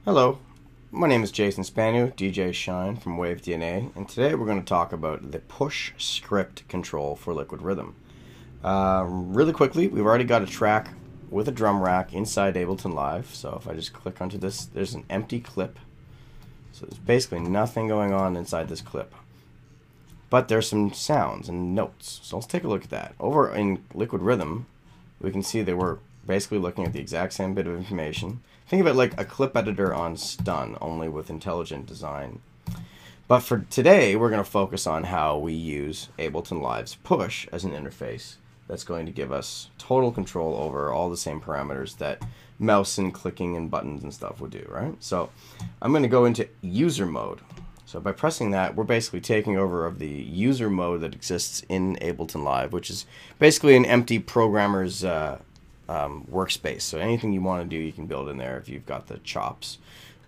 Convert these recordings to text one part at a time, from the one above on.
Hello, my name is Jason Spanu, DJ Shine from WaveDNA, and today we're going to talk about the push script control for Liquid Rhythm. Really quickly, we've already got a track with a drum rack inside Ableton Live, so if I just click onto this, there's an empty clip. So there's basically nothing going on inside this clip. But there's some sounds and notes, so let's take a look at that. Over in Liquid Rhythm, we can see that we're basically looking at the exact same bit of information. Think of it like a clip editor on Stun, only with intelligent design. But for today, we're going to focus on how we use Ableton Live's push as an interface that's going to give us total control over all the same parameters that mouse and clicking and buttons and stuff would do, right? So I'm going to go into user mode. So by pressing that, we're basically taking over of the user mode that exists in Ableton Live, which is basically an empty programmer's workspace. So anything you want to do, you can build in there if you've got the chops.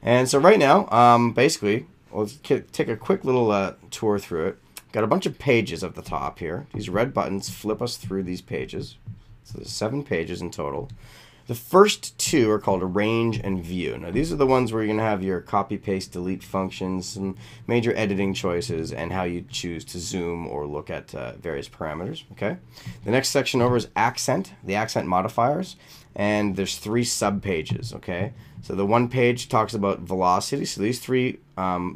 And so right now, basically, let's take a quick little tour through it. Got a bunch of pages at the top here. These red buttons flip us through these pages. So there's 7 pages in total. The first 2 are called arrange and view. Now these are the ones where you're going to have your copy, paste, delete functions, some major editing choices, and how you choose to zoom or look at various parameters. Okay. The next section over is accent, the accent modifiers, and there's 3 sub pages. Okay. So the one page talks about velocity. So these 3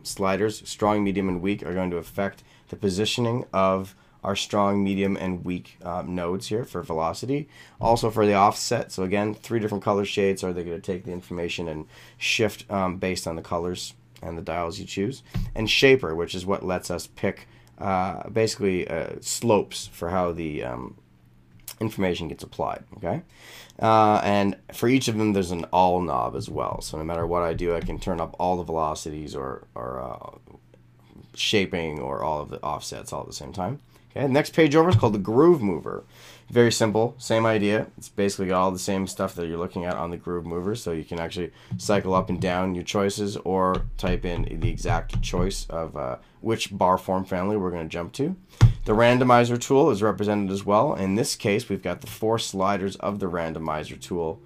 sliders, strong, medium, and weak, are going to affect the positioning of our strong, medium, and weak nodes here for velocity. Also for the offset, so again, 3 different color shades. Are they going to take the information and shift based on the colors and the dials you choose? And shaper, which is what lets us pick basically slopes for how the information gets applied. Okay, and for each of them, there's an all knob as well. So no matter what I do, I can turn up all the velocities or shaping or all of the offsets all at the same time. Okay, the next page over is called the Groove Mover. Very simple, same idea. It's basically got all the same stuff that you're looking at on the Groove Mover, so you can actually cycle up and down your choices or type in the exact choice of which bar form family we're going to jump to. The Randomizer Tool is represented as well. In this case, we've got the 4 sliders of the Randomizer Tool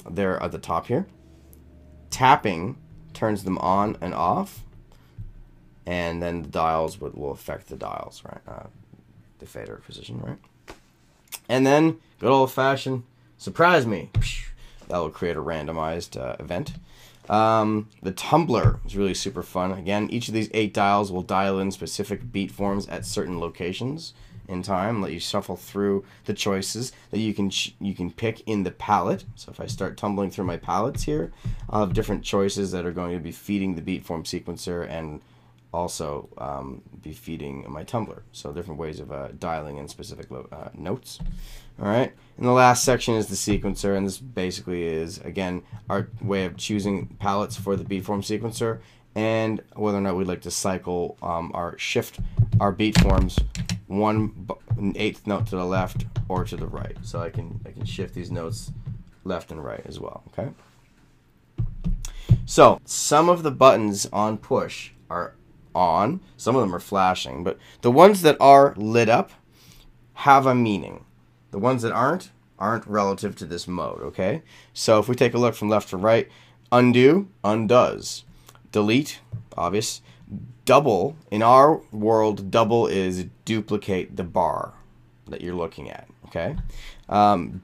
there at the top here. Tapping turns them on and off, and then the dials will affect the dials, right? The fader position, right? And then good old-fashioned surprise me. That will create a randomized event. The tumbler is really super fun. Again, each of these 8 dials will dial in specific beat forms at certain locations in time. Let you shuffle through the choices that you can pick in the palette. So if I start tumbling through my palettes here, I'll have different choices that are going to be feeding the beat form sequencer and also be feeding my tumbler. So different ways of dialing in specific notes. All right, and the last section is the sequencer, and this basically is, again, our way of choosing palettes for the beatform sequencer and whether or not we'd like to cycle shift our beat forms 1/8 note to the left or to the right. So I can shift these notes left and right as well. Okay. So some of the buttons on push are on, some of them are flashing, but the ones that are lit up have a meaning. The ones that aren't relative to this mode. Okay, so if we take a look from left to right, undo undoes, delete obvious, double, in our world double is duplicate the bar that you're looking at. Okay,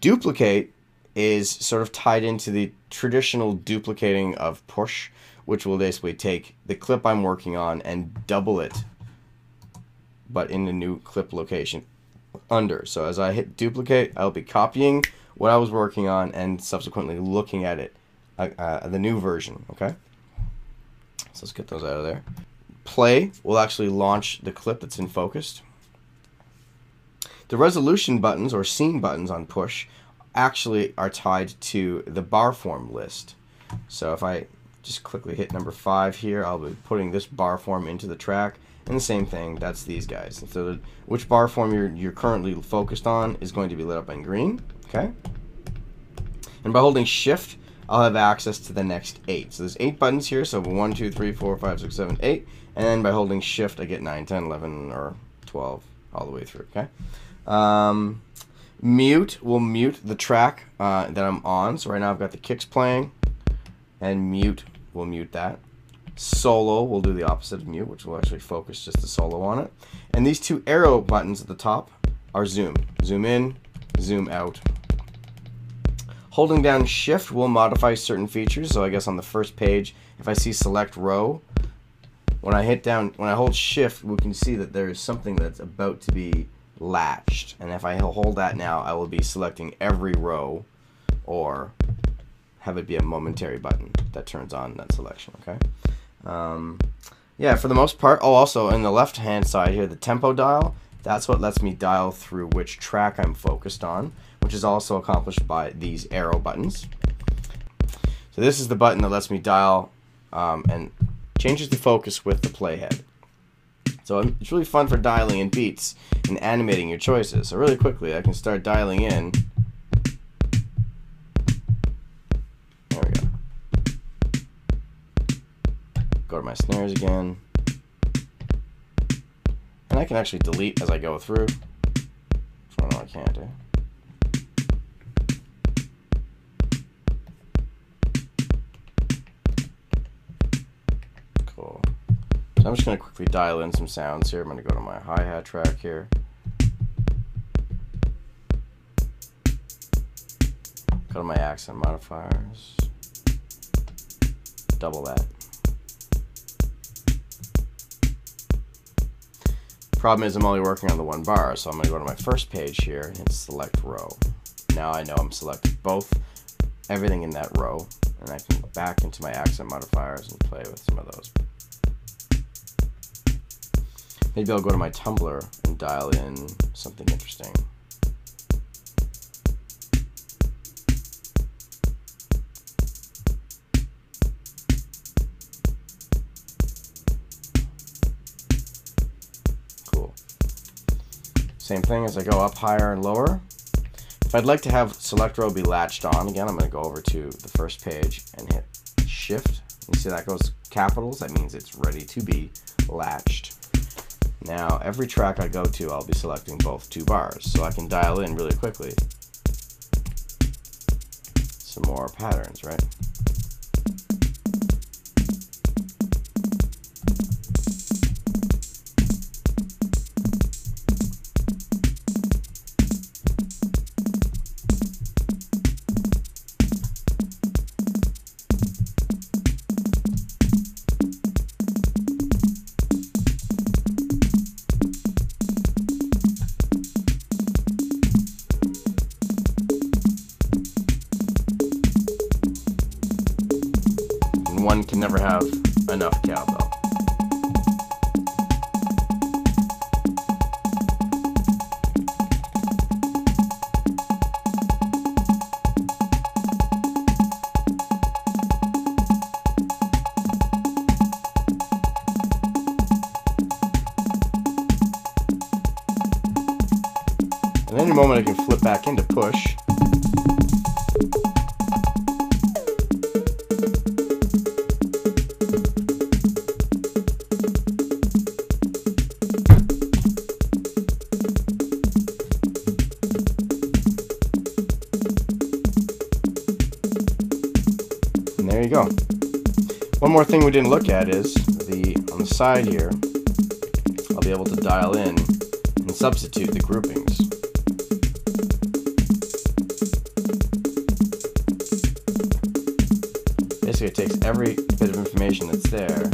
duplicate is sort of tied into the traditional duplicating of push, which will basically take the clip I'm working on and double it, but in a new clip location under. So as I hit duplicate, I'll be copying what I was working on and subsequently looking at it, the new version. Okay, so let's get those out of there. Play will actually launch the clip that's in focus. The resolution buttons or scene buttons on push actually are tied to the bar form list. So if I just quickly hit number 5 here, I'll be putting this bar form into the track, and the same thing, that's these guys. So which bar form you're currently focused on is going to be lit up in green. Okay, and by holding shift, I'll have access to the next 8. So there's 8 buttons here, so 1, 2, 3, 4, 5, 6, 7, 8, and then by holding shift, I get 9, 10, 11, or 12 all the way through. Okay. Mute will mute the track that I'm on. So right now I've got the kicks playing, and mute we'll mute that. Solo, we'll do the opposite of mute, which will actually focus just the solo on it. And these two arrow buttons at the top are zoom. Zoom in, zoom out. Holding down shift will modify certain features. So I guess on the first page, if I see select row, when I hold shift, we can see that there is something that's about to be latched. And if I hold that now, I will be selecting every row, or have it be a momentary button that turns on that selection, okay? Yeah, for the most part. Oh, also in the left hand side here, the tempo dial, that's what lets me dial through which track I'm focused on, which is also accomplished by these arrow buttons. So this is the button that lets me dial and changes the focus with the playhead. So it's really fun for dialing in beats and animating your choices. So really quickly, I can start dialing in. There we go. Go to my snares again. And I can actually delete as I go through. Oh no, I can't do. Cool. So I'm just going to quickly dial in some sounds here. I'm going to go to my hi-hat track here. Go to my accent modifiers. Double that. Problem is I'm only working on the one bar, so I'm going to go to my first page here and hit select row. Now I know I'm selecting everything in that row, and I can go back into my accent modifiers and play with some of those. Maybe I'll go to my tumbler and dial in something interesting. Same thing as I go up higher and lower. If I'd like to have select row be latched on, again, I'm going to go over to the first page and hit shift. You see that goes capitals? That means it's ready to be latched. Now, every track I go to, I'll be selecting both two bars, so I can dial in really quickly some more patterns, right? One can never have enough cowbell. And in a moment I can flip back into push. And there you go. One more thing we didn't look at is on the side here, I'll be able to dial in and substitute the groupings. Basically, it takes every bit of information that's there